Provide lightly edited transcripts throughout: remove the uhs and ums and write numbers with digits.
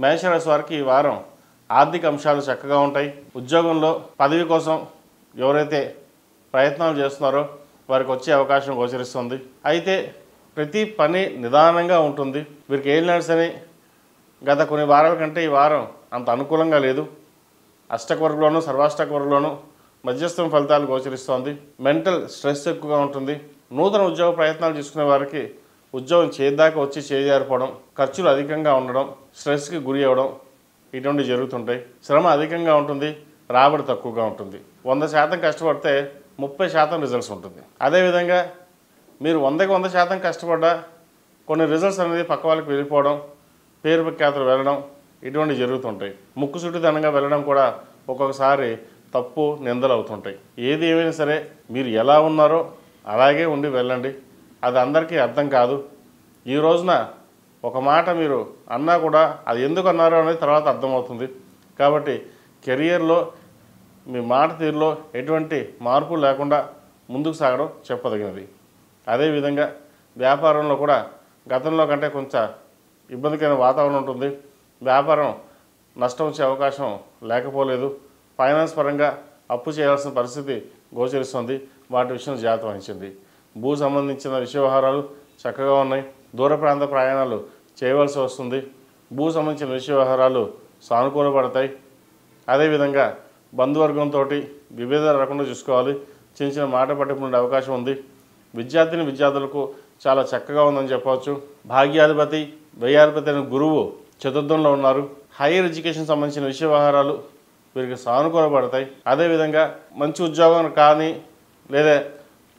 మేషరాశి వారికి ఈ వారం ఆర్థిక అంశాలు చక్కగా ఉంటాయి. ఉద్యోగంలో పదవి కోసం ఎవరైతే ప్రయత్నాలు చేస్తున్నారో వారికి వచ్చే అవకాశం గోచరిస్తుంది. అయితే ప్రతి పని నిదానంగా ఉంటుంది. వీరికి ఏలినాడ్స్ గత కొన్ని వారాల కంటే ఈ వారం అంత అనుకూలంగా లేదు. అష్టక వర్గంలోనూ సర్వాష్టక వర్గంలోనూ మధ్యస్థం ఫలితాలు గోచరిస్తోంది. మెంటల్ స్ట్రెస్ ఎక్కువగా ఉంటుంది. నూతన ఉద్యోగ ప్రయత్నాలు చేసుకునే వారికి ఉద్యోగం చేద్దాకా వచ్చి చేజారిపోవడం, ఖర్చులు అధికంగా ఉండడం, స్ట్రెస్కి గురి అవ్వడం ఇటువంటివి జరుగుతుంటాయి. శ్రమ అధికంగా ఉంటుంది, రాబడి తక్కువగా ఉంటుంది. 100% కష్టపడితే 30% రిజల్ట్స్ ఉంటుంది. అదేవిధంగా మీరు 100కి 100% కష్టపడ్డా కొన్ని రిజల్ట్స్ అనేది పక్క వాళ్ళకి వెళ్ళిపోవడం, పేరు ప్రఖ్యాతులు వెళ్ళడం ఇటువంటివి జరుగుతుంటాయి. ముక్కుసూటితనంగా వెళ్ళడం కూడా ఒక్కొక్కసారి తప్పు నిందలు అవుతుంటాయి. ఏది ఏమైనా సరే మీరు ఎలా ఉన్నారో అలాగే ఉండి వెళ్ళండి. అది అందరికీ అర్థం కాదు. ఈ రోజున ఒక మాట మీరు అన్నా కూడా అది ఎందుకు అన్నారో అనేది తర్వాత అర్థమవుతుంది. కాబట్టి కెరియర్లో మీ మాట తీరులో ఎటువంటి మార్పు లేకుండా ముందుకు సాగడం చెప్పదగినది. అదేవిధంగా వ్యాపారంలో కూడా గతంలో కంటే కొంచెం ఇబ్బందికరమైన వాతావరణం ఉంటుంది. వ్యాపారం నష్టం వచ్చే అవకాశం లేకపోలేదు. ఫైనాన్స్ పరంగా అప్పు చేయాల్సిన పరిస్థితి గోచరిస్తుంది. వాటి విషయంలో జాగ్రత్త వహించింది. భూ సంబంధించిన విషయ వ్యవహారాలు చక్కగా ఉన్నాయి. దూర ప్రాంత ప్రయాణాలు చేయవలసి వస్తుంది. భూ సంబంధించిన విషయ వ్యవహారాలు సానుకూలపడతాయి. అదేవిధంగా బంధువర్గంతో విభేద రకంగా చూసుకోవాలి. చిన్న చిన్న మాట పట్టింపుండే అవకాశం ఉంది. విద్యార్థులకు చాలా చక్కగా ఉందని చెప్పవచ్చు. భాగ్యాధిపతి వ్యయాధిపతి అయిన గురువు చతుర్థంలో ఉన్నారు. హైయర్ ఎడ్యుకేషన్ సంబంధించిన విషయ వ్యవహారాలు వీరికి సానుకూలపడతాయి. అదేవిధంగా మంచి ఉద్యోగం కానీ లేదా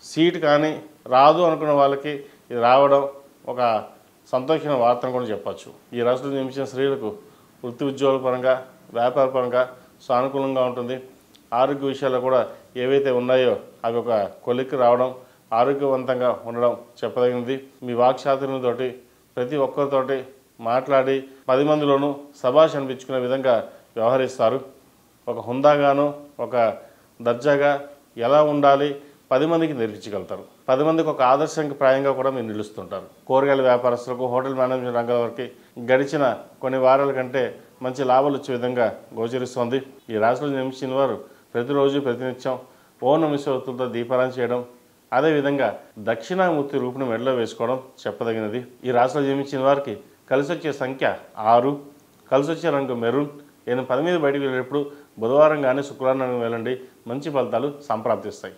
సీట్ కానీ రాదు అనుకున్న వాళ్ళకి ఇది రావడం ఒక సంతోషమైన వార్తను కూడా చెప్పచ్చు. ఈ రాష్ట్రంలో జన్మించిన స్త్రీలకు వృత్తి ఉద్యోగాల పరంగా వ్యాపార పరంగా సానుకూలంగా ఉంటుంది. ఆరోగ్య విషయాల్లో కూడా ఏవైతే ఉన్నాయో అవి ఒక కొలిక్కి రావడం, ఆరోగ్యవంతంగా ఉండడం చెప్పదగినది. మీ వాక్చాతుర్యంతో ప్రతి ఒక్కరితోటి మాట్లాడి 10 మందిలోనూ శభాష్ అనిపించుకునే విధంగా వ్యవహరిస్తారు. ఒక హుందాగాను ఒక దర్జాగా ఎలా ఉండాలి 10 మందికి నేర్పించగలుగుతారు. 10 మందికి ఒక ఆదర్శంగా ప్రాయంగా కూడా మీరు నిలుస్తుంటారు. కూరగాయల వ్యాపారస్తులకు, హోటల్ మేనేజ్మెంట్ రంగాల వరకు గడిచిన కొన్ని వారాల కంటే మంచి లాభాలు వచ్చే విధంగా గోచరిస్తోంది. ఈ రాశిలో జన్మించిన వారు ప్రతిరోజు ప్రతినిత్యం ఓం నమః శివాయతో దీపారాధన చేయడం, అదేవిధంగా దక్షిణామూర్తి రూపుని మెడలో వేసుకోవడం చెప్పదగినది. ఈ రాశిలో జన్మించిన వారికి కలిసి వచ్చే సంఖ్య 6, కలిసి వచ్చే రంగు మెరూన్. నేను పని మీద బయటకు వెళ్ళేటప్పుడు బుధవారం కానీ శుక్రవారం వెళ్ళండి. మంచి ఫలితాలు సంప్రాప్తిస్తాయి.